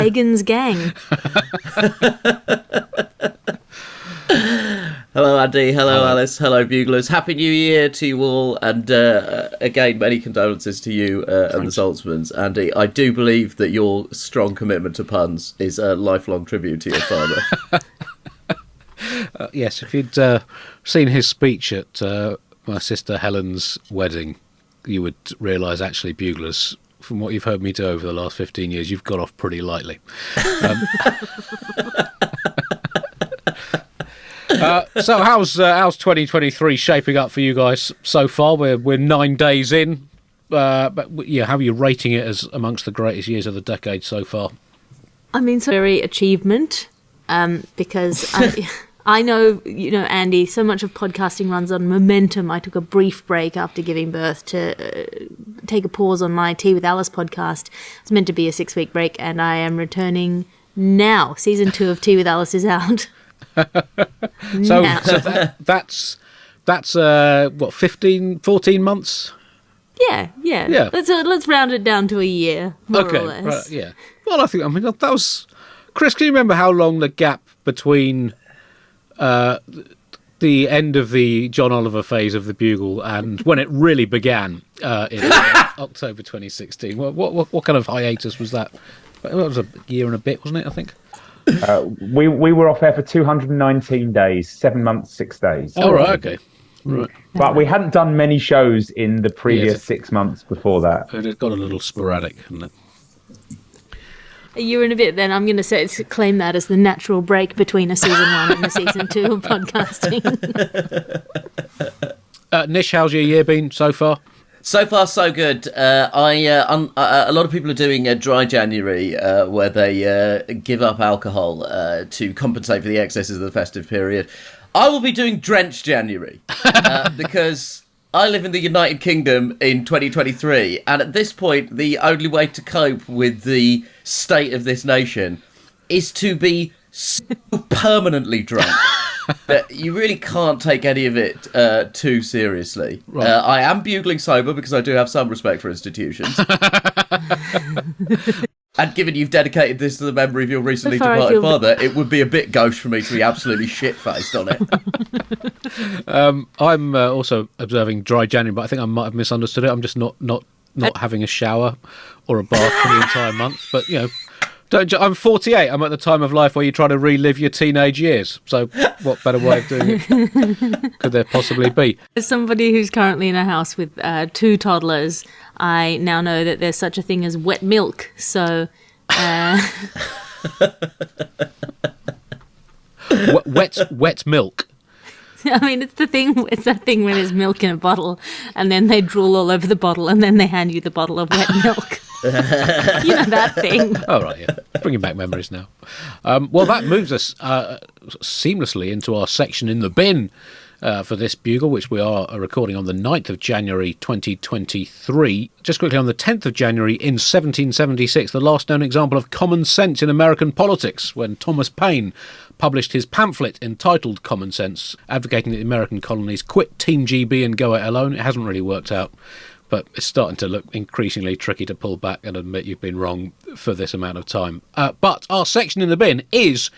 Hagen's gang. Hello, Andy. Hello, Alice. Hello, Buglers. Happy New Year to you all. And again, many condolences to you and the Saltzmans. Andy, I do believe that your strong commitment to puns is a lifelong tribute to your father. Yes, if you'd seen his speech at my sister Helen's wedding, you would realise, actually, Buglers, from what you've heard me do over the last 15 years, you've got off pretty lightly. So how's 2023 shaping up for you guys so far? We're 9 days in, but yeah, how are you rating it as amongst the greatest years of the decade so far? I mean, so very achievement, because I know, Andy, so much of podcasting runs on momentum. I took a brief break after giving birth to take a pause on my Tea with Alice podcast. It's meant to be a 6-week break, and I am returning now. Season 2 of Tea with Alice is out. So that's what, 14 months? Yeah. Let's round it down to a year, more or less. Right, yeah. Well, I mean that was, Chris, can you remember how long the gap between the end of the John Oliver phase of the Bugle and when it really began in October 2016? What kind of hiatus was that? It was a year and a bit, wasn't it, I think? We were off air for 219 days, 7 months, 6 days. Oh, right, okay. Right. But we hadn't done many shows in the previous 6 months before that. It got a little sporadic, hadn't it? A year and a bit, then I'm going to claim that as the natural break between a season 1 and a season 2 of podcasting. Nish, how's your year been so far? So far, so good. A lot of people are doing a dry January where they give up alcohol to compensate for the excesses of the festive period. I will be doing drenched January because I live in the United Kingdom in 2023, and at this point, the only way to cope with the state of this nation is to be so permanently drunk. But you really can't take any of it too seriously. Right. I am bugling sober because I do have some respect for institutions. And given you've dedicated this to the memory of your recently departed father, it would be a bit gauche for me to be absolutely shit-faced on it. I'm also observing dry January, but I think I might have misunderstood it. I'm just not having a shower or a bath for the entire month. But, I'm 48. I'm at the time of life where you try to relive your teenage years. So what better way of doing it could there possibly be? As somebody who's currently in a house with 2 toddlers, I now know that there's such a thing as wet milk. So... wet milk? I mean, it's that thing when there's milk in a bottle and then they drool all over the bottle and then they hand you the bottle of wet milk. You know that thing. Oh, right, yeah. Bringing back memories now. Well, that moves us seamlessly into our section in the bin for this Bugle, which we are recording on the 9th of January 2023. Just quickly, on the 10th of January in 1776, the last known example of common sense in American politics, when Thomas Paine published his pamphlet entitled Common Sense, advocating that the American colonies quit Team GB and go it alone. It hasn't really worked out, but it's starting to look increasingly tricky to pull back and admit you've been wrong for this amount of time. But our section in the bin is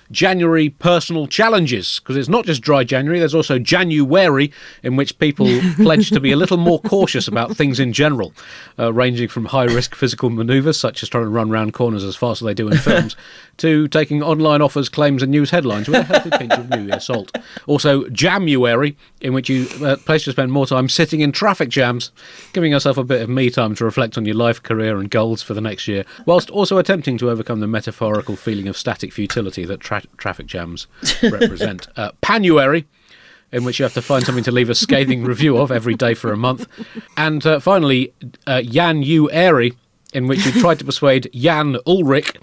January personal challenges, because it's not just dry January, there's also January, in which people pledge to be a little more cautious about things in general, ranging from high-risk physical manoeuvres, such as trying to run round corners as fast as they do in films, to taking online offers, claims and news headlines with a healthy pinch of New Year salt. Also January, in which you pledge to spend more time sitting in traffic jams, giving yourself a bit of me time to reflect on your life, career and goals for the next year, whilst also attempting to overcome the metaphorical feeling of static futility that traffic jams represent. Panuary, in which you have to find something to leave a scathing review of every day for a month. And finally, January, in which you tried to persuade Jan Ulrich,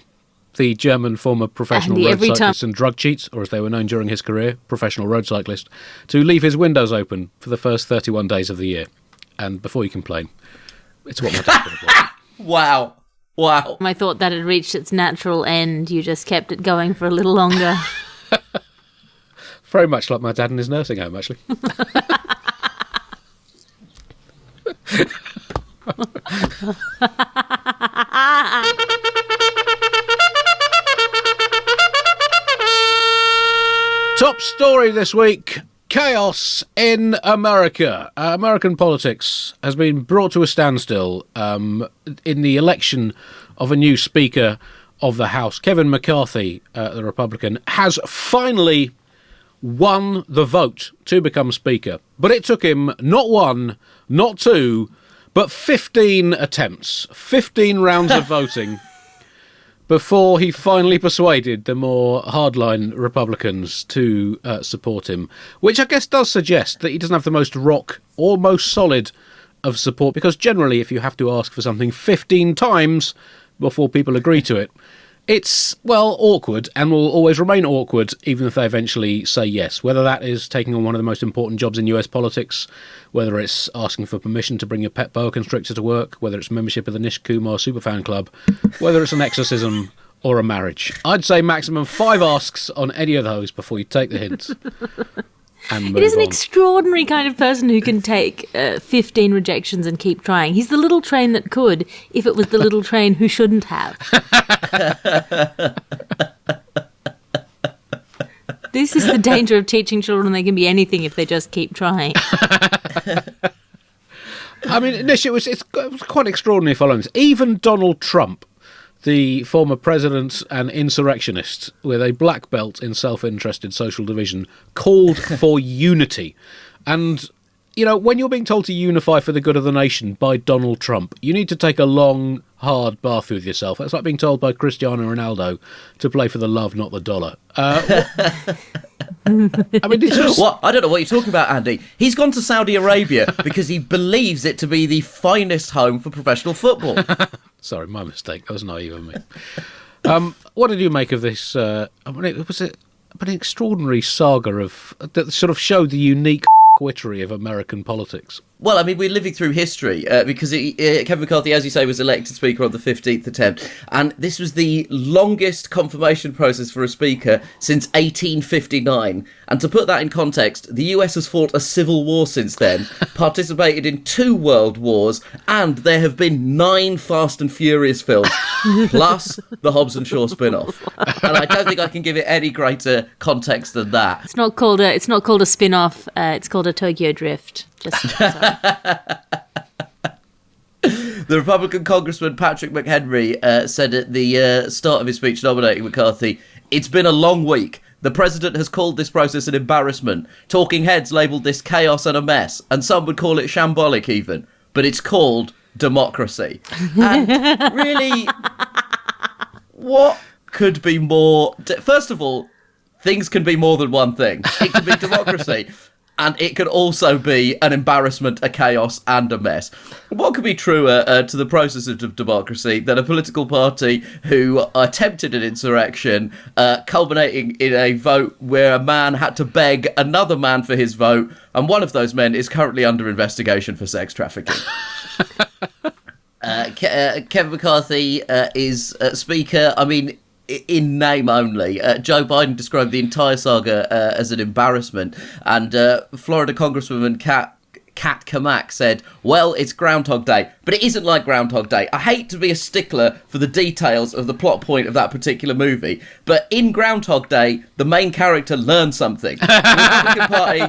the German former professional road cyclist and drug cheat, or as they were known during his career, professional road cyclist, to leave his windows open for the first 31 days of the year. And before you complain, it's what my dad would have liked. Wow. I thought that had reached its natural end. You just kept it going for a little longer. Very much like my dad in his nursing home, actually. Top story this week. Chaos in America. American politics has been brought to a standstill in the election of a new Speaker of the House. Kevin McCarthy, the Republican, has finally won the vote to become Speaker. But it took him not one, not two, but 15 attempts, 15 rounds of voting before he finally persuaded the more hardline Republicans to support him, which I guess does suggest that he doesn't have the most rock or most solid of support, because generally if you have to ask for something 15 times before people agree to it, it's, well, awkward and will always remain awkward even if they eventually say yes, whether that is taking on one of the most important jobs in US politics, whether it's asking for permission to bring your pet boa constrictor to work, whether it's membership of the Nish Superfan Club, whether it's an exorcism or a marriage. I'd say maximum 5 asks on any of those before you take the hint. It is an extraordinary kind of person who can take 15 rejections and keep trying. He's the little train that could, if it was the little train who shouldn't have. This is the danger of teaching children they can be anything if they just keep trying. I mean, Nish, it was quite extraordinary following this. Even Donald Trump, the former president and insurrectionist with a black belt in self-interested social division, called for unity. And, you know, when you're being told to unify for the good of the nation by Donald Trump, you need to take a long, hard bath with yourself. It's like being told by Cristiano Ronaldo to play for the love, not the dollar. I mean, what? I don't know what you're talking about, Andy. He's gone to Saudi Arabia because he believes it to be the finest home for professional football. Sorry, my mistake. That was naive of me. What did you make of this? I mean, it was an extraordinary saga that sort of showed the unique witchery of American politics. Well, I mean, we're living through history because Kevin McCarthy, as you say, was elected Speaker on the 15th attempt. And this was the longest confirmation process for a Speaker since 1859. And to put that in context, the US has fought a civil war since then, participated in 2 world wars, and there have been 9 Fast and Furious films, plus the Hobbs and Shaw spin-off. And I don't think I can give it any greater context than that. It's not called a spin-off. It's called a Tokyo Drift. The Republican Congressman Patrick McHenry said at the start of his speech nominating McCarthy, "It's been a long week. The president has called this process an embarrassment. Talking heads labelled this chaos and a mess, and some would call it shambolic even. But it's called democracy." And really, what could be more... First of all, things can be more than one thing. It can be democracy. And it could also be an embarrassment, a chaos, and a mess. What could be truer to the process of democracy than a political party who attempted an insurrection, culminating in a vote where a man had to beg another man for his vote, and one of those men is currently under investigation for sex trafficking? Kevin McCarthy is Speaker. I mean, in name only. Joe Biden described the entire saga as an embarrassment, and Florida Congresswoman Kat Kamak said, "Well, it's Groundhog Day, but it isn't like Groundhog Day. I hate to be a stickler for the details of the plot point of that particular movie, but in Groundhog Day, the main character learned something. The Republican Party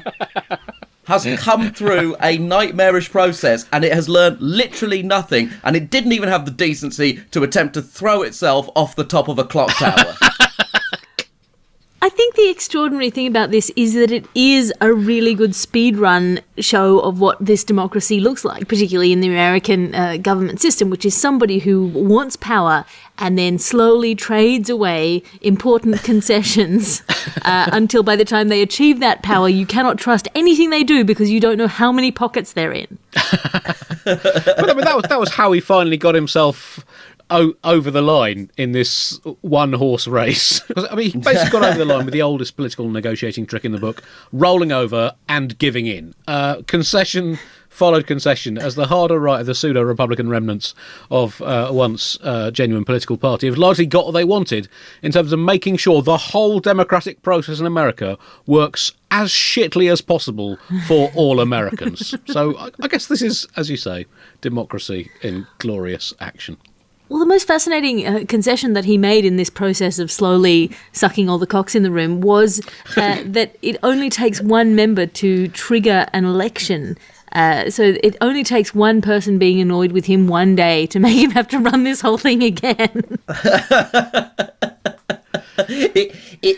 has come through a nightmarish process, and it has learned literally nothing, and it didn't even have the decency to attempt to throw itself off the top of a clock tower." I think the extraordinary thing about this is that it is a really good speedrun show of what this democracy looks like, particularly in the American government system, which is somebody who wants power and then slowly trades away important concessions until by the time they achieve that power, you cannot trust anything they do because you don't know how many pockets they're in. But I mean, that was how he finally got himself over the line in this one-horse race. I mean, he basically got over the line with the oldest political negotiating trick in the book, rolling over and giving in. Concession followed concession as the harder right of the pseudo-Republican remnants of once genuine political party have largely got what they wanted in terms of making sure the whole democratic process in America works as shittily as possible for all Americans. So I guess this is, as you say, democracy in glorious action. Well, the most fascinating concession that he made in this process of slowly sucking all the cocks in the room was that it only takes one member to trigger an election. So it only takes one person being annoyed with him one day to make him have to run this whole thing again.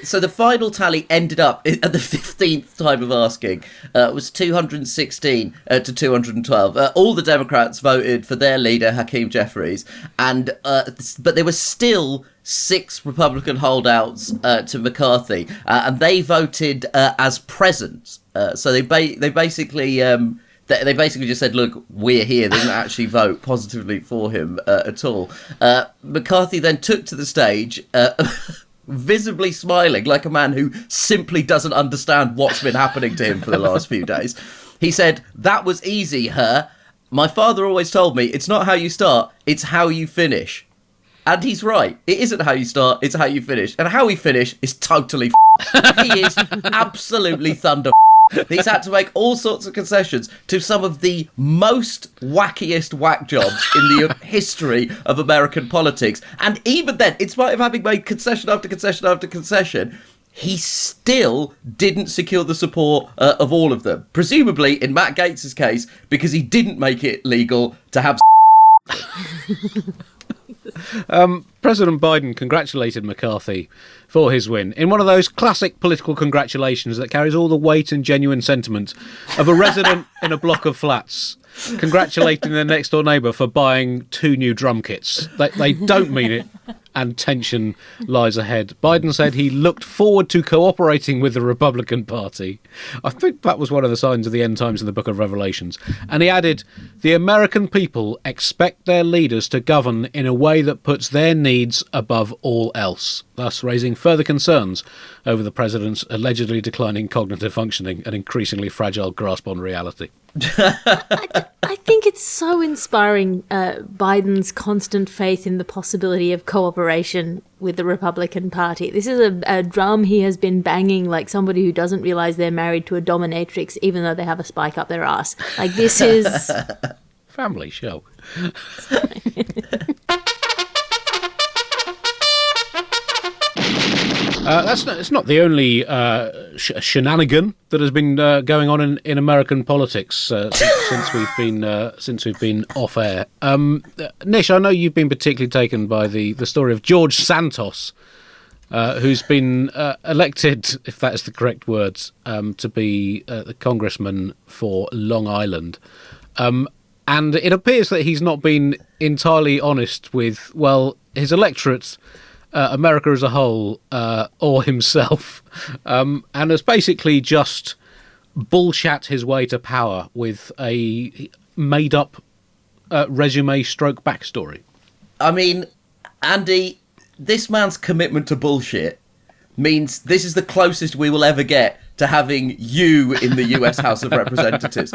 So the final tally ended up at the 15th time of asking was 216 to 212. All the Democrats voted for their leader, Hakeem Jeffries, and but there were still 6 Republican holdouts to McCarthy, and they voted as present. So they basically. They basically just said, look, we're here. They didn't actually vote positively for him at all. McCarthy then took to the stage, visibly smiling like a man who simply doesn't understand what's been happening to him for the last few days. He said, that was easy, huh? My father always told me, it's not how you start, it's how you finish. And he's right. It isn't how you start, it's how you finish. And how we finish is totally He is absolutely thunder. He's had to make all sorts of concessions to some of the most wackiest whack jobs in the history of American politics. And even then, in spite of having made concession after concession after concession, he still didn't secure the support of all of them. Presumably, in Matt Gaetz' case, because he didn't make it legal to have President Biden congratulated McCarthy for his win in one of those classic political congratulations that carries all the weight and genuine sentiment of a resident in a block of flats congratulating their next door neighbour for buying 2 new drum kits. They don't mean it, and tension lies ahead. Biden said he looked forward to cooperating with the Republican Party. I think that was one of the signs of the end times in the Book of Revelations. And he added, the American people expect their leaders to govern in a way that puts their needs above all else, thus raising further concerns over the president's allegedly declining cognitive functioning and increasingly fragile grasp on reality. I think it's so inspiring, Biden's constant faith in the possibility of cooperation with the Republican Party. This is a drum he has been banging like somebody who doesn't realise they're married to a dominatrix even though they have a spike up their ass. Like, this is... Family show. It's not the only shenanigan that has been going on in American politics since we've been off air. Nish, I know you've been particularly taken by the story of George Santos, who's been elected, if that is the correct words, to be the congressman for Long Island. And it appears that he's not been entirely honest with, well, his electorate, America as a whole, or himself, and has basically just bullshat his way to power with a made-up resume stroke backstory. I mean, Andy, this man's commitment to bullshit means this is the closest we will ever get to having you in the US House of Representatives.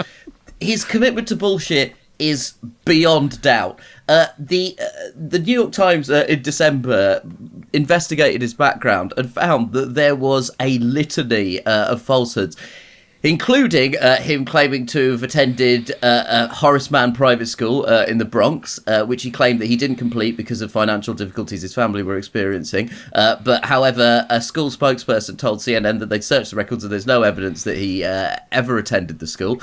His commitment to bullshit is beyond doubt. The New York Times in December investigated his background and found that there was a litany of falsehoods, including him claiming to have attended Horace Mann Private School in the Bronx, which he claimed that he didn't complete because of financial difficulties his family were experiencing. But however, a school spokesperson told CNN that they'd searched the records and there's no evidence that he ever attended the school.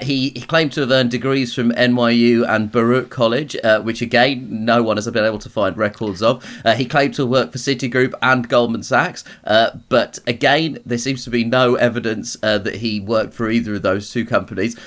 He claimed to have earned degrees from NYU and Baruch College, which again, no one has been able to find records of. He claimed to have worked for Citigroup and Goldman Sachs, but again, there seems to be no evidence that he worked for either of those two companies.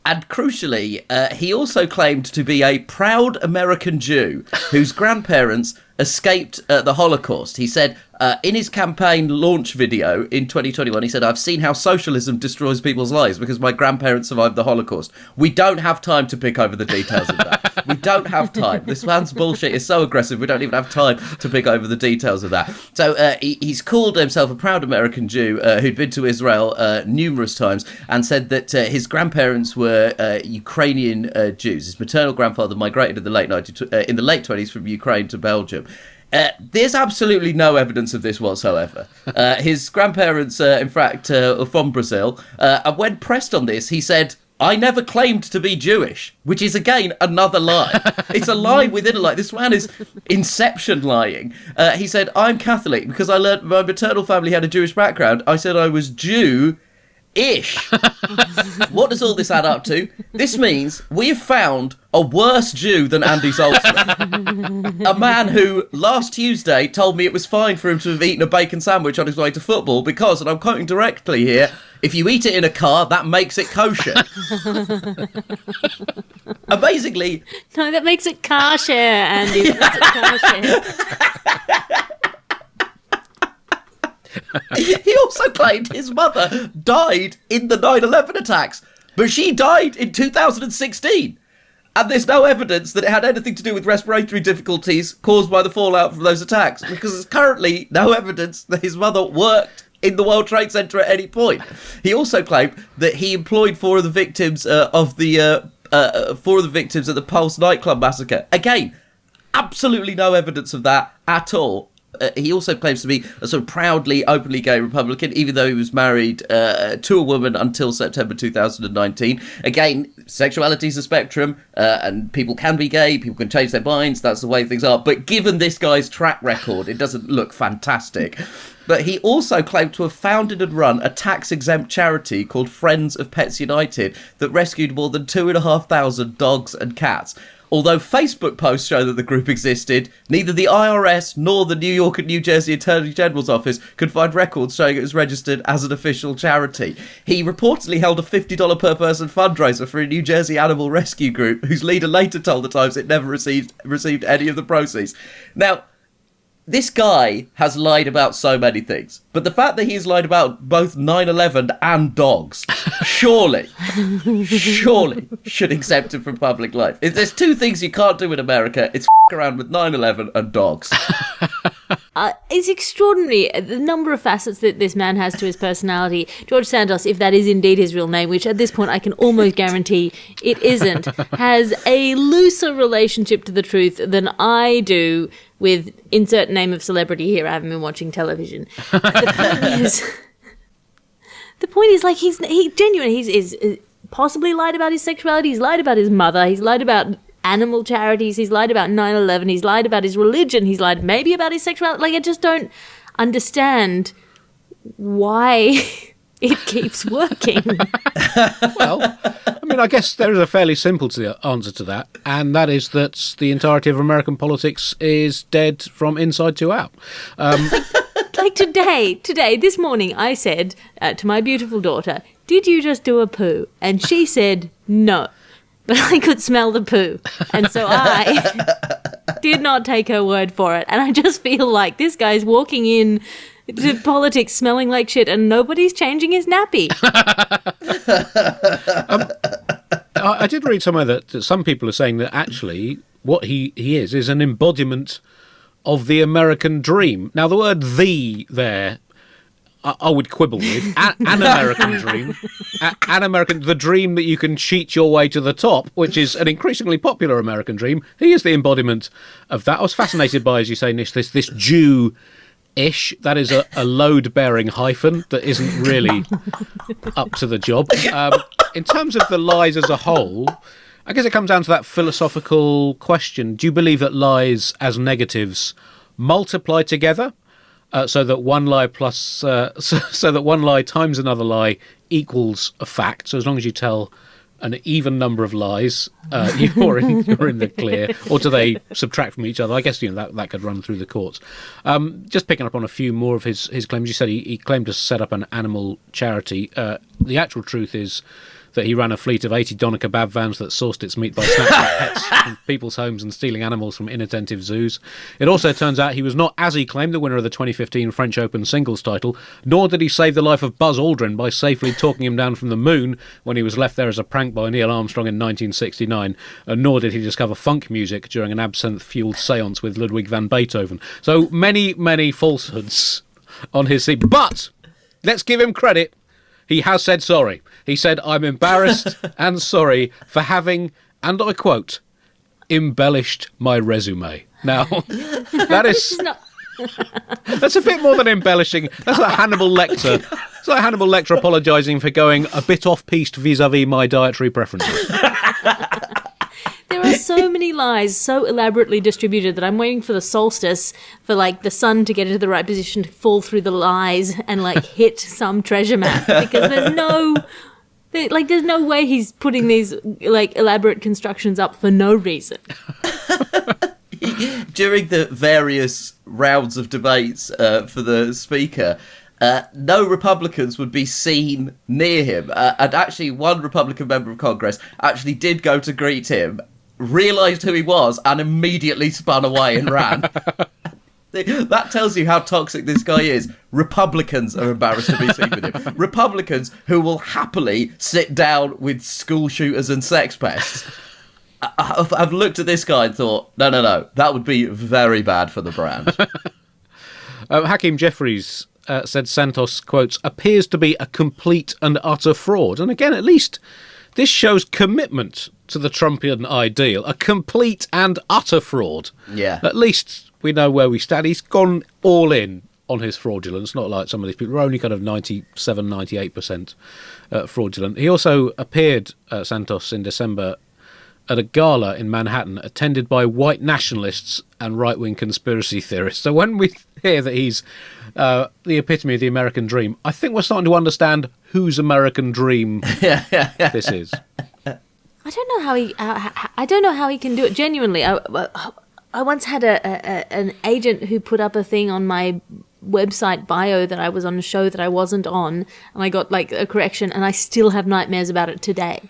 And crucially, he also claimed to be a proud American Jew whose grandparents escaped the Holocaust. He said in his campaign launch video in 2021, he said, I've seen how socialism destroys people's lives because my grandparents survived the Holocaust. We don't have time to pick over the details of that. We don't have time. This man's bullshit is so aggressive, we don't even have time to pick over the details of that. So he's called himself a proud American Jew who'd been to Israel numerous times and said that his grandparents were Ukrainian Jews. His maternal grandfather migrated in the late 20s from Ukraine to Belgium. There's absolutely no evidence of this whatsoever. His grandparents, in fact, are from Brazil. And when pressed on this, he said, I never claimed to be Jewish, which is, again, another lie. It's a lie within a lie. This man is inception lying. He said, I'm Catholic because I learned my maternal family had a Jewish background. I said I was Jew-ish. What does all this add up to? This means we have found a worse Jew than Andy Zoltzman. A man who last Tuesday told me it was fine for him to have eaten a bacon sandwich on his way to football because, and I'm quoting directly here, if you eat it in a car, that makes it kosher. Amazingly... No, that makes it car share, Andy. That makes it car share. He also claimed his mother died in the 9/11 attacks, but she died in 2016. And there's no evidence that it had anything to do with respiratory difficulties caused by the fallout from those attacks, because there's currently no evidence that his mother worked in the World Trade Center at any point. He also claimed that he employed four of the victims of the Pulse nightclub massacre. Again, absolutely no evidence of that at all. He also claims to be a sort of proudly, openly gay Republican, even though he was married to a woman until September 2019. Again, sexuality is a spectrum, and people can be gay, people can change their minds, that's the way things are. But given this guy's track record, it doesn't look fantastic. But he also claimed to have founded and run a tax-exempt charity called Friends of Pets United that rescued more than 2,500 dogs and cats. Although Facebook posts show that the group existed, neither the IRS nor the New York and New Jersey Attorney General's office could find records showing it was registered as an official charity. He reportedly held a $50 per person fundraiser for a New Jersey animal rescue group, whose leader later told the Times it never received any of the proceeds. Now, this guy has lied about so many things, but the fact that he's lied about both 9/11 and dogs, surely should exempt him from public life. If there's two things you can't do in America, it's around with 9/11 and dogs. It's extraordinary, the number of facets that this man has to his personality. George Santos, if that is indeed his real name, which at this point I can almost guarantee it isn't, has a looser relationship to the truth than I do with insert name of celebrity here. I haven't been watching television. The point is like, he's possibly lied about his sexuality, he's lied about his mother, he's lied about animal charities, he's lied about 9/11, he's lied about his religion, he's lied maybe about his sexuality. Like, I just don't understand why it keeps working. Well, I mean, I guess there is a fairly simple answer to that, and that is that the entirety of American politics is dead from inside to out. Like today, this morning, I said to my beautiful daughter, "Did you just do a poo?" And she said, "No." But I could smell the poo. And so I did not take her word for it. And I just feel like this guy's walking in to politics smelling like shit and nobody's changing his nappy. I did read somewhere that some people are saying that actually what he is an embodiment of the American dream. Now, the word "the" there, I would quibble with. An American dream. The dream that you can cheat your way to the top, which is an increasingly popular American dream. He is the embodiment of that. I was fascinated by, as you say, Nish, this Jew-ish. That is a load-bearing hyphen that isn't really up to the job. In terms of the lies as a whole, I guess it comes down to that philosophical question. Do you believe that lies as negatives multiply together? So that one lie times another lie equals a fact. So as long as you tell an even number of lies, you're in the clear. Or do they subtract from each other? I guess that could run through the courts. Just picking up on a few more of his claims. You said he claimed to set up an animal charity. The actual truth is that he ran a fleet of 80 doner kebab vans that sourced its meat by snatching pets from people's homes and stealing animals from inattentive zoos. It also turns out he was not, as he claimed, the winner of the 2015 French Open singles title, nor did he save the life of Buzz Aldrin by safely talking him down from the moon when he was left there as a prank by Neil Armstrong in 1969, nor did he discover funk music during an absinthe-fueled séance with Ludwig van Beethoven. So many, many falsehoods on his CV. But let's give him credit. He has said sorry. He said, "I'm embarrassed and sorry for having," and I quote, "embellished my resume." Now, that is That's a bit more than embellishing. That's like Hannibal Lecter. It's like Hannibal Lecter apologising for going a bit off-piste vis-a-vis my dietary preferences. There are so many lies so elaborately distributed that I'm waiting for the solstice for like the sun to get into the right position to fall through the lies and like hit some treasure map, because there's no way he's putting these like elaborate constructions up for no reason. During the various rounds of debates for the speaker, no Republicans would be seen near him. And actually, one Republican member of Congress actually did go to greet him, realised who he was, and immediately spun away and ran. That tells you how toxic this guy is. Republicans are embarrassed to be seen with him. Republicans who will happily sit down with school shooters and sex pests. I've looked at this guy and thought, no, that would be very bad for the brand. Hakeem Jeffries said Santos, quotes, appears to be a complete and utter fraud. And again, at least this shows commitment to the Trumpian ideal. A complete and utter fraud. Yeah. At least we know where we stand. He's gone all in on his fraudulence, not like some of these people who are only kind of 97, 98% fraudulent. He also appeared, Santos, in December at a gala in Manhattan attended by white nationalists and right-wing conspiracy theorists. So when we hear that he's the epitome of the American dream, I think we're starting to understand whose American dream this is. I don't know how he can do it genuinely. I once had an agent who put up a thing on my website bio that I was on a show that I wasn't on, and I got like a correction, and I still have nightmares about it today.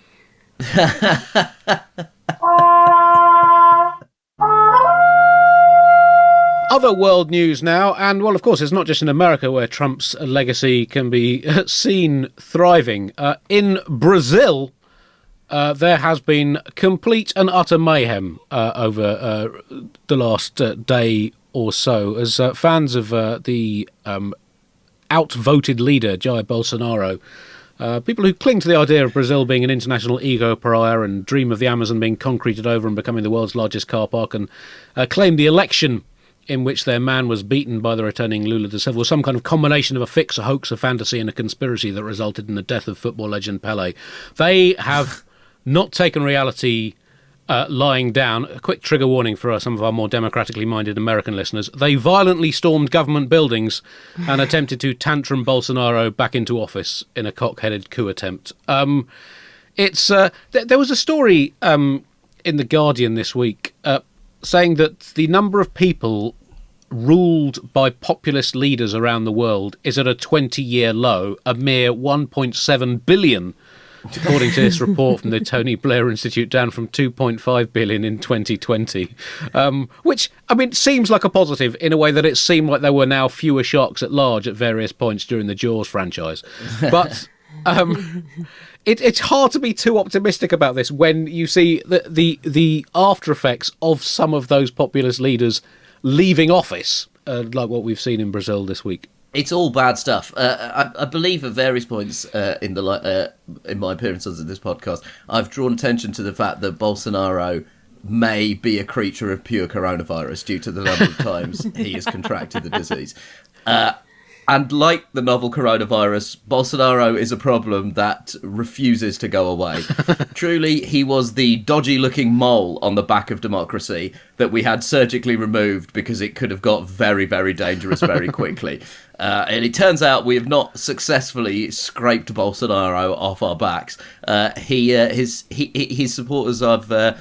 Other world news now, and well, of course, it's not just in America where Trump's legacy can be seen thriving. In Brazil, there has been complete and utter mayhem over the last day or so, as fans of the outvoted leader, Jair Bolsonaro, people who cling to the idea of Brazil being an international ego pariah and dream of the Amazon being concreted over and becoming the world's largest car park, and claim the election in which their man was beaten by the returning Lula da Silva was some kind of combination of a fix, a hoax, a fantasy and a conspiracy that resulted in the death of football legend Pelé. They have not taken reality lying down. A quick trigger warning for some of our more democratically minded American listeners. They violently stormed government buildings and attempted to tantrum Bolsonaro back into office in a cock-headed coup attempt. There was a story in The Guardian this week saying that the number of people ruled by populist leaders around the world is at a 20-year low, a mere 1.7 billion, according to this report from the Tony Blair Institute, down from 2.5 billion in 2020, which, I mean, seems like a positive in a way that it seemed like there were now fewer sharks at large at various points during the Jaws franchise. But it's hard to be too optimistic about this when you see the after effects of some of those populist leaders leaving office, like what we've seen in Brazil this week. It's all bad stuff. I believe at various points in my appearances in this podcast, I've drawn attention to the fact that Bolsonaro may be a creature of pure coronavirus due to the number of times he has contracted the disease. And like the novel coronavirus, Bolsonaro is a problem that refuses to go away. Truly, he was the dodgy-looking mole on the back of democracy that we had surgically removed because it could have got very, very dangerous very quickly. And it turns out we have not successfully scraped Bolsonaro off our backs. His supporters have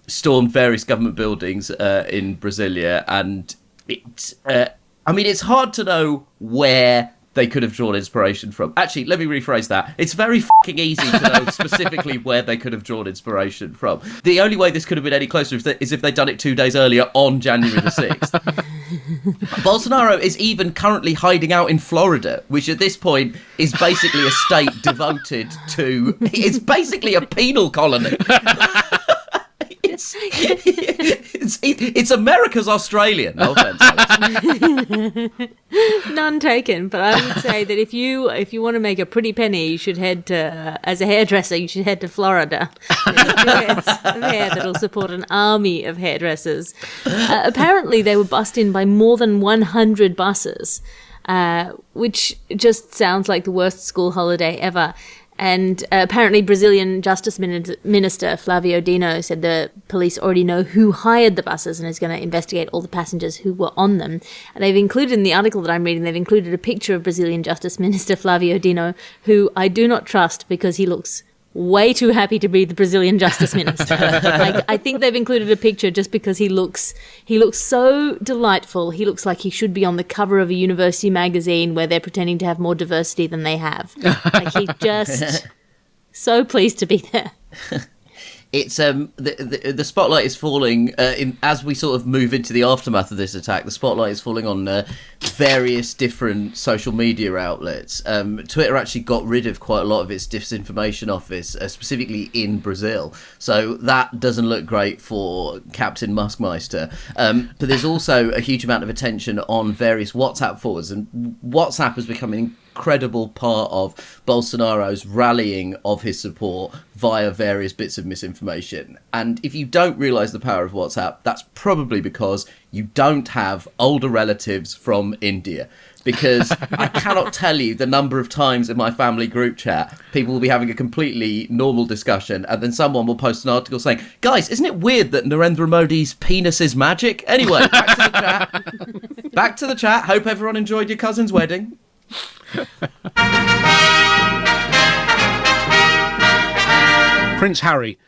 stormed various government buildings in Brasilia, and it's hard to know where they could have drawn inspiration from. Actually, let me rephrase that. It's very fucking easy to know specifically where they could have drawn inspiration from. The only way this could have been any closer is if they'd done it 2 days earlier on January the 6th. Bolsonaro is even currently hiding out in Florida, which at this point is basically a state devoted to... It's basically a penal colony. It's America's Australia. No offense, Alice. None taken, but I would say that if you want to make a pretty penny, you should head to, as a hairdresser, you should head to Florida. There's 2 heads of hair that'll support an army of hairdressers. Apparently, they were bussed in by more than 100 buses, which just sounds like the worst school holiday ever. And apparently Brazilian Justice Minister Flavio Dino said the police already know who hired the buses and is going to investigate all the passengers who were on them. And they've included in the article that I'm reading, they've included a picture of Brazilian Justice Minister Flavio Dino, who I do not trust because he looks way too happy to be the Brazilian Justice Minister. I think they've included a picture just because he looks so delightful. He looks like he should be on the cover of a university magazine where they're pretending to have more diversity than they have. Like, he just so pleased to be there. It's the spotlight is falling as we sort of move into the aftermath of this attack. The spotlight is falling on various different social media outlets. Twitter actually got rid of quite a lot of its disinformation office, specifically in Brazil. So that doesn't look great for Captain Muskmeister. But there's also a huge amount of attention on various WhatsApp forwards, and WhatsApp has become an incredible part of Bolsonaro's rallying of his support via various bits of misinformation. And if you don't realise the power of WhatsApp, that's probably because you don't have older relatives from India. Because I cannot tell you the number of times in my family group chat people will be having a completely normal discussion and then someone will post an article saying, guys, isn't it weird that Narendra Modi's penis is magic? Anyway, back to the chat. Back to the chat. Hope everyone enjoyed your cousin's wedding. Prince Harry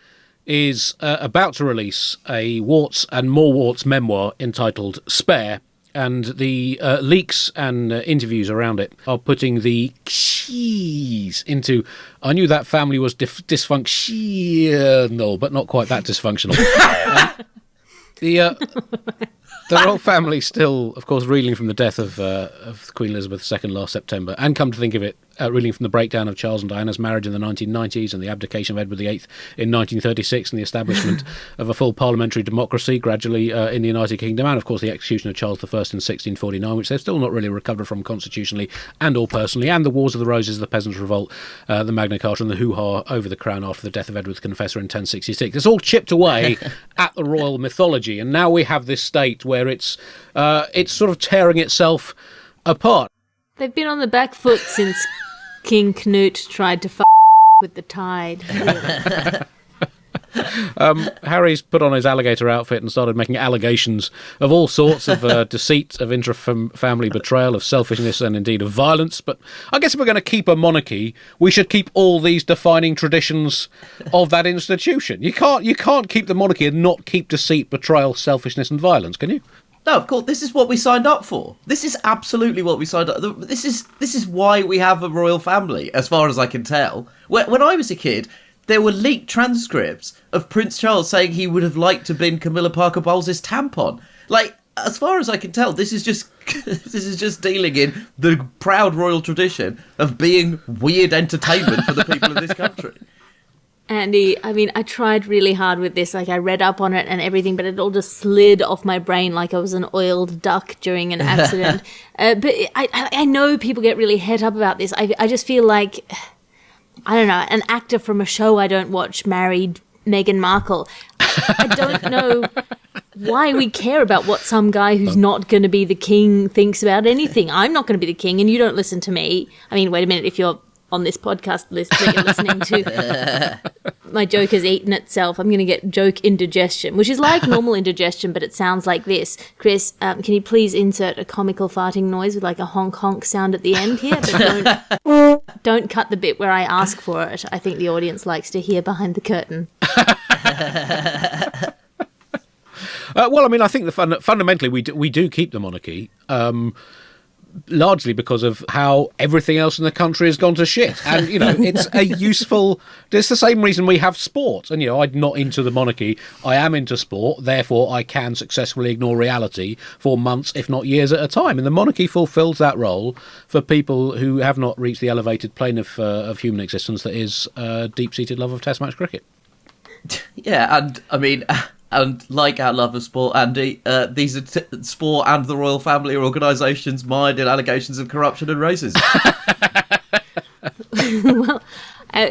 is about to release a warts and more warts memoir entitled Spare, and the leaks and interviews around it are putting the keys into, I knew that family was dysfunctional, but not quite that dysfunctional. The royal family still, of course, reeling from the death of Queen Elizabeth II last September, and come to think of it, reeling from the breakdown of Charles and Diana's marriage in the 1990s and the abdication of Edward VIII in 1936 and the establishment of a full parliamentary democracy gradually in the United Kingdom, and of course the execution of Charles I in 1649, which they've still not really recovered from constitutionally and or personally, and the Wars of the Roses, the Peasants' Revolt, the Magna Carta and the hoo-ha over the crown after the death of Edward the Confessor in 1066. It's all chipped away at the royal mythology, and now we have this state where it's sort of tearing itself apart. They've been on the back foot since King Canute tried to with the tide. Harry's put on his alligator outfit and started making allegations of all sorts of deceit, of intra-family betrayal, of selfishness, and indeed of violence. But I guess if we're going to keep a monarchy, we should keep all these defining traditions of that institution. You can't keep the monarchy and not keep deceit, betrayal, selfishness, and violence, can you? No, of course, this is what we signed up for. This is absolutely what we signed up. This is why we have a royal family, as far as I can tell. When I was a kid, there were leaked transcripts of Prince Charles saying he would have liked to have been Camilla Parker Bowles' tampon. Like, as far as I can tell, this is just dealing in the proud royal tradition of being weird entertainment for the people of this country. Andy, I mean, I tried really hard with this. Like, I read up on it and everything, but it all just slid off my brain like I was an oiled duck during an accident. But I know people get really het up about this. I just feel like, I don't know, an actor from a show I don't watch married Meghan Markle. I don't know why we care about what some guy who's not going to be the king thinks about anything. I'm not going to be the king and you don't listen to me. I mean, wait a minute, if you're on this podcast list that you're listening to, my joke has eaten itself. I'm going to get joke indigestion, which is like normal indigestion, but it sounds like this. Chris, can you please insert a comical farting noise with like a honk honk sound at the end here? But don't cut the bit where I ask for it. I think the audience likes to hear behind the curtain. Well, I mean, I think fundamentally we do keep the monarchy. Largely because of how everything else in the country has gone to shit. And, you know, it's it's the same reason we have sport. And, you know, I'm not into the monarchy. I am into sport. Therefore, I can successfully ignore reality for months, if not years at a time. And the monarchy fulfills that role for people who have not reached the elevated plane of human existence that is deep-seated love of Test match cricket. Yeah, and, I mean, And like our love of sport, Andy, these are sport and the royal family organisations mired in allegations of corruption and racism. Well,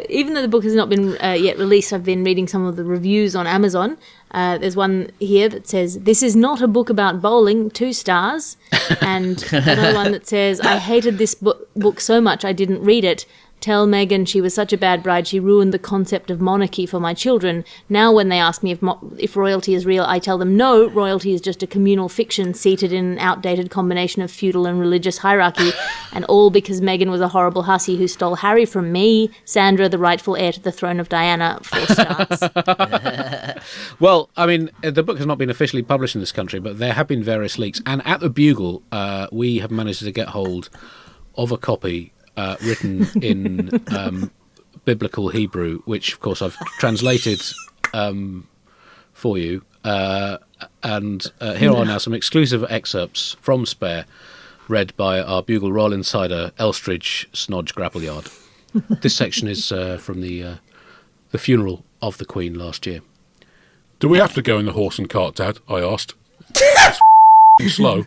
even though the book has not been yet released, I've been reading some of the reviews on Amazon. There's one here that says, "This is not a book about bowling, 2 stars." And another one that says, "I hated this book so much I didn't read it. Tell Meghan she was such a bad bride she ruined the concept of monarchy for my children. Now when they ask me if royalty is real, I tell them no, royalty is just a communal fiction seated in an outdated combination of feudal and religious hierarchy, and all because Meghan was a horrible hussy who stole Harry from me, Sandra, the rightful heir to the throne of Diana, 4 stars." Well, I mean, the book has not been officially published in this country, but there have been various leaks. And at the Bugle, we have managed to get hold of a copy written in biblical Hebrew, which, of course, I've translated for you. And here are now some exclusive excerpts from Spare, read by our Bugle Royal Insider, Elstridge Snodge Grappleyard. This section is from the funeral of the Queen last year. "Do we have to go in the horse and cart, Dad?" I asked. "It's slow.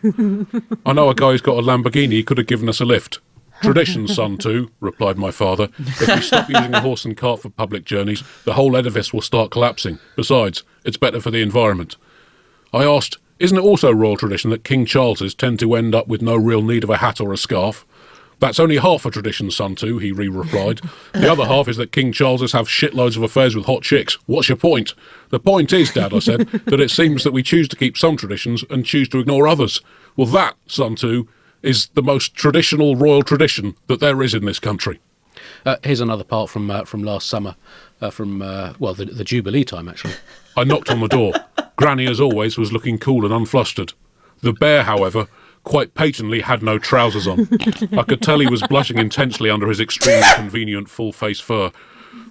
I know a guy who's got a Lamborghini, he could have given us a lift." "Tradition, son, too," replied my father. "If we stop using a horse and cart for public journeys, the whole edifice will start collapsing. Besides, it's better for the environment." I asked, "Isn't it also royal tradition that King Charleses tend to end up with no real need of a hat or a scarf?" "That's only half a tradition, son, too," he replied. "The other half is that King Charleses have shitloads of affairs with hot chicks. What's your point?" "The point is, Dad," I said, "that it seems that we choose to keep some traditions and choose to ignore others. Well, that, son, too, is the most traditional royal tradition that there is in this country." Here's another part from last summer, the Jubilee time, actually. I knocked on the door. Granny, as always, was looking cool and unflustered. The bear, however, quite patently had no trousers on. I could tell he was blushing intensely under his extremely convenient full-face fur.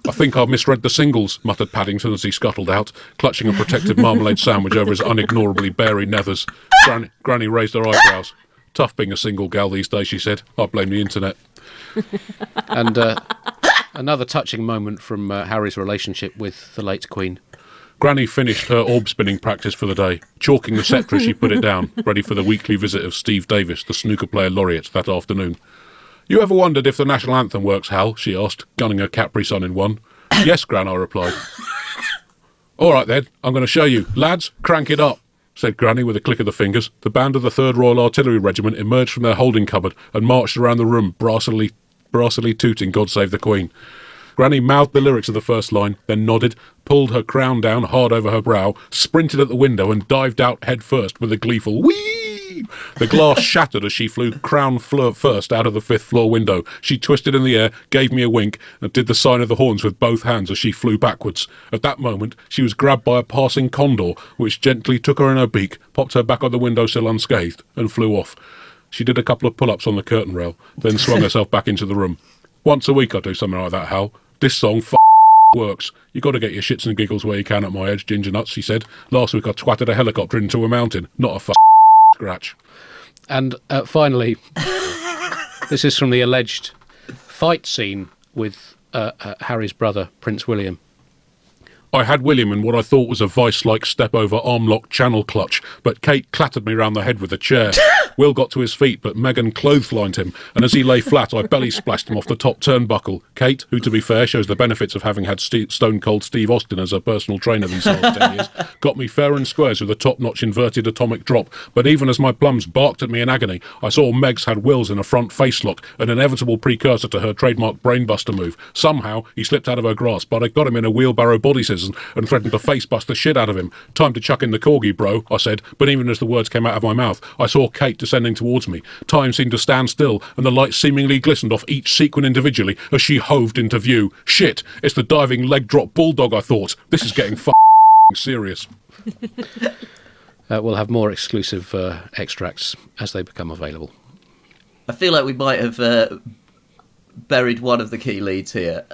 "I think I've misread the singles," muttered Paddington as he scuttled out, clutching a protective marmalade sandwich over his unignorably beary nethers. Granny raised her eyebrows. "Tough being a single gal these days," she said. "I blame the internet." And another touching moment from Harry's relationship with the late Queen. Granny finished her orb spinning practice for the day. Chalking the sceptre as she put it down, ready for the weekly visit of Steve Davis, the snooker player laureate, that afternoon. "You ever wondered if the national anthem works, Hal?" she asked, gunning her Capri Sun in one. "Yes, Gran," I replied. "All right then, I'm going to show you. Lads, crank it up," said Granny with a click of the fingers. The band of the 3rd Royal Artillery Regiment emerged from their holding cupboard and marched around the room, brassily tooting "God Save the Queen." Granny mouthed the lyrics of the first line, then nodded, pulled her crown down hard over her brow, sprinted at the window and dived out head first with a gleeful "whee!" The glass shattered as she flew crown first out of the 5th floor window. She twisted in the air, gave me a wink, and did the sign of the horns with both hands as she flew backwards. At that moment, she was grabbed by a passing condor, which gently took her in her beak, popped her back on the windowsill unscathed, and flew off. She did a couple of pull-ups on the curtain rail, then swung herself back into the room. "Once a week I do something like that, Hal. This song works. You got to get your shits and giggles where you can at my age, ginger nuts," she said. "Last week I twatted a helicopter into a mountain, not a scratch." And finally, this is from the alleged fight scene with Harry's brother, Prince William. "I had William in what I thought was a vice-like step-over arm-lock channel clutch, but Kate clattered me round the head with a chair. Will got to his feet, but Meghan clotheslined him, and as he lay flat, I belly-splashed him off the top turnbuckle. Kate, who, to be fair, shows the benefits of having had Stone-Cold Steve Austin as her personal trainer these last 10 years, got me fair and squares with a top-notch inverted atomic drop, but even as my plums barked at me in agony, I saw Megs had Will's in a front face-lock, an inevitable precursor to her trademark brainbuster move. Somehow, he slipped out of her grasp, but I got him in a wheelbarrow body scissors and threatened to face-bust the shit out of him. Time to chuck in the corgi, bro, I said, but even as the words came out of my mouth, I saw Kate descending towards me. Time seemed to stand still, and the light seemingly glistened off each sequin individually as she hoved into view. Shit, it's the diving leg-drop bulldog, I thought. This is getting serious. We'll have more exclusive extracts as they become available. I feel like we might have buried one of the key leads here,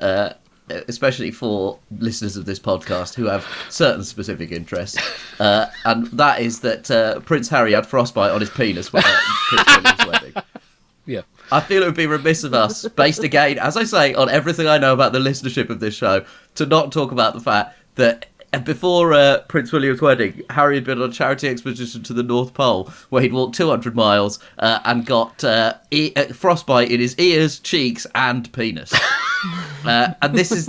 especially for listeners of this podcast who have certain specific interests, and that is that Prince Harry had frostbite on his penis at Prince William's wedding. Yeah. I feel it would be remiss of us, based again, as I say, on everything I know about the listenership of this show, to not talk about the fact that before Prince William's wedding, Harry had been on a charity expedition to the North Pole, where he'd walked 200 miles and got frostbite in his ears, cheeks, and penis. And this is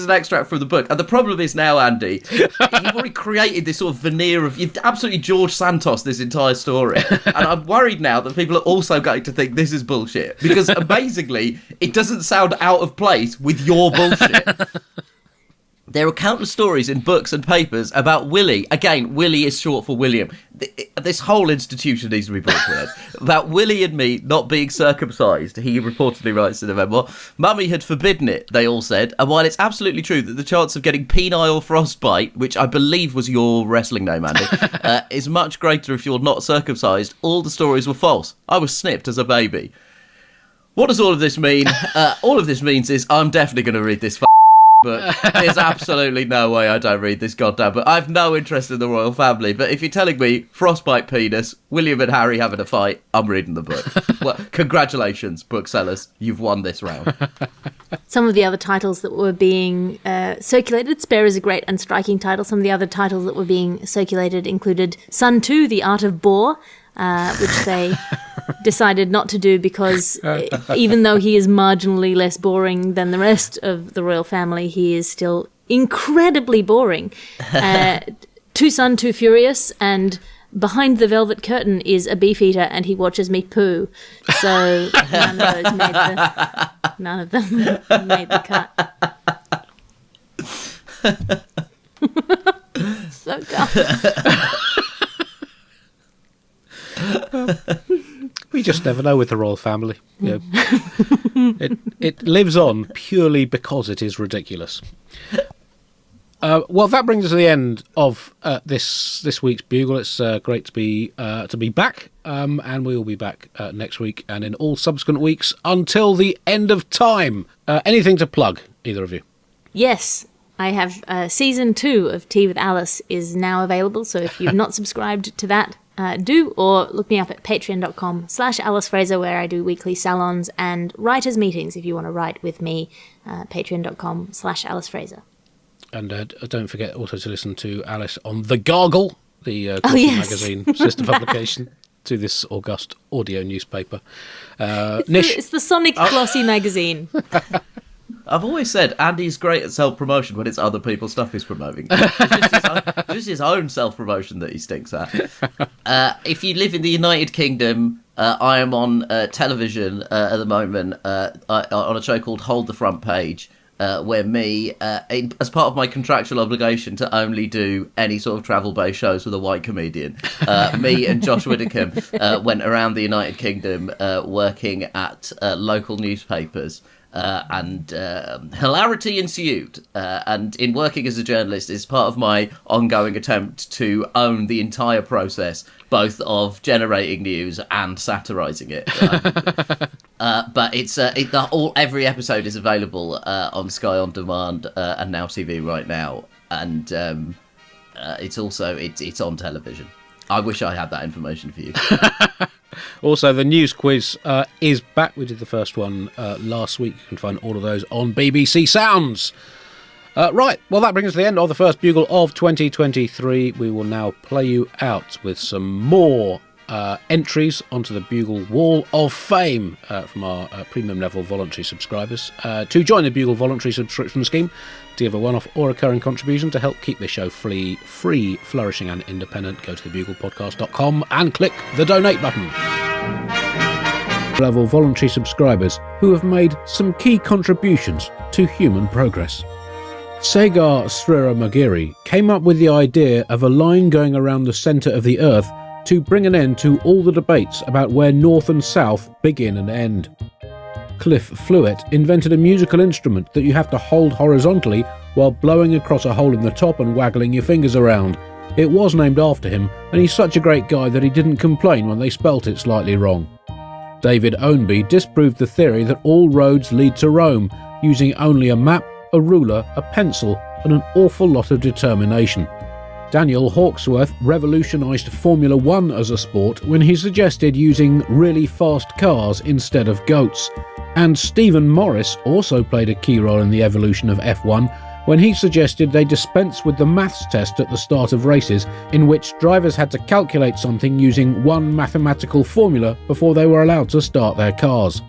an extract from the book. And the problem is now, Andy, you've already created this sort of veneer of you've absolutely George Santos this entire story, and I'm worried now that people are also going to think this is bullshit because amazingly, it doesn't sound out of place with your bullshit. There are countless stories in books and papers about Willie. Again, Willie is short for William. This whole institution needs to be brought to an end. About Willie and me not being circumcised. He reportedly writes in the memoir, Mummy had forbidden it, they all said. And while it's absolutely true that the chance of getting penile frostbite, which I believe was your wrestling name, Andy, is much greater if you're not circumcised, all the stories were false. I was snipped as a baby. What does all of this mean? All of this means is I'm definitely going to read this but there's absolutely no way I don't read this goddamn book. I've no interest in the royal family, but if you're telling me frostbite penis, William and Harry having a fight, I'm reading the book. Well, congratulations, booksellers. You've won this round. Some of the other titles that were being circulated, Spare is a great and striking title. Some of the other titles that were being circulated included Sun 2, The Art of Bore, which they decided not to do because even though he is marginally less boring than the rest of the royal family, he is still incredibly boring. Too Sun, Too Furious, and Behind the Velvet Curtain is a beefeater and he watches me poo. So none of them made the cut. So dumb. We just never know with the royal family. You know, it lives on purely because it is ridiculous. Well, that brings us to the end of this week's Bugle. It's great to be back, and we will be back next week and in all subsequent weeks until the end of time. Anything to plug, either of you? Yes. I have season 2 of Tea with Alice is now available, so if you've not subscribed to that, do, or look me up at patreon.com/Alice Fraser, where I do weekly salons and writers' meetings if you want to write with me, patreon.com/Alice Fraser. And don't forget also to listen to Alice on The Gargle, the magazine sister publication to this august audio newspaper. Nish, it's the Sonic Glossy magazine. I've always said Andy's great at self-promotion when it's other people's stuff he's promoting. It's just his own self-promotion that he stinks at. If you live in the United Kingdom, I am on television at the moment on a show called Hold the Front Page, where me, as part of my contractual obligation to only do any sort of travel-based shows with a white comedian, me and Josh Widdicombe went around the United Kingdom working at local newspapers. And hilarity ensued. And in working as a journalist is part of my ongoing attempt to own the entire process, both of generating news and satirising it. But it's every episode is available on Sky On Demand and Now TV right now, and it's on television. I wish I had that information for you. Also, the news quiz is back. We did the first one last week. You can find all of those on BBC Sounds. Right, well, that brings us to the end of the first Bugle of 2023. We will now play you out with some more entries onto the Bugle Wall of Fame from our premium level voluntary subscribers. To join the Bugle voluntary subscription scheme, to give a one-off or recurring contribution to help keep this show free, flourishing and independent, go to thebuglepodcast.com and click the donate button. Level voluntary subscribers who have made some key contributions to human progress. Sagar Sriramagiri came up with the idea of a line going around the centre of the Earth to bring an end to all the debates about where North and South begin and end. Cliff Fluett invented a musical instrument that you have to hold horizontally while blowing across a hole in the top and waggling your fingers around. It was named after him, and he's such a great guy that he didn't complain when they spelt it slightly wrong. David Ownby disproved the theory that all roads lead to Rome, using only a map, a ruler, a pencil, and an awful lot of determination. Daniel Hawksworth revolutionised Formula 1 as a sport when he suggested using really fast cars instead of goats. And Stephen Morris also played a key role in the evolution of F1 when he suggested they dispense with the maths test at the start of races, in which drivers had to calculate something using one mathematical formula before they were allowed to start their cars.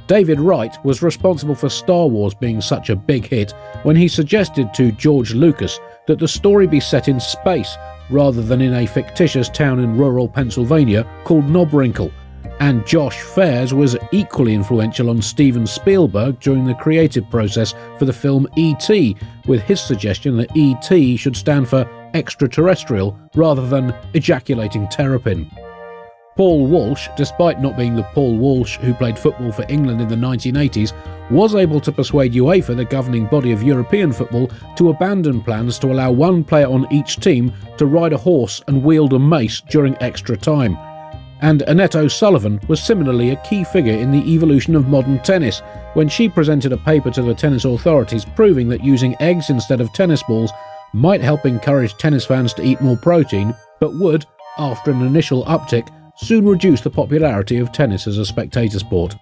David Wright was responsible for Star Wars being such a big hit when he suggested to George Lucas that the story be set in space rather than in a fictitious town in rural Pennsylvania called Knobwrinkle. And Josh Fares was equally influential on Steven Spielberg during the creative process for the film E.T., with his suggestion that E.T. should stand for extraterrestrial rather than ejaculating terrapin. Paul Walsh, despite not being the Paul Walsh who played football for England in the 1980s, was able to persuade UEFA, the governing body of European football, to abandon plans to allow one player on each team to ride a horse and wield a mace during extra time. And Annette O'Sullivan was similarly a key figure in the evolution of modern tennis, when she presented a paper to the tennis authorities proving that using eggs instead of tennis balls might help encourage tennis fans to eat more protein, but would, after an initial uptick, soon reduce the popularity of tennis as a spectator sport.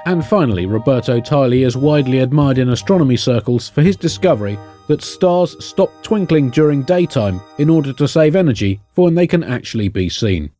And finally, Roberto Tiley is widely admired in astronomy circles for his discovery that stars stop twinkling during daytime in order to save energy for when they can actually be seen.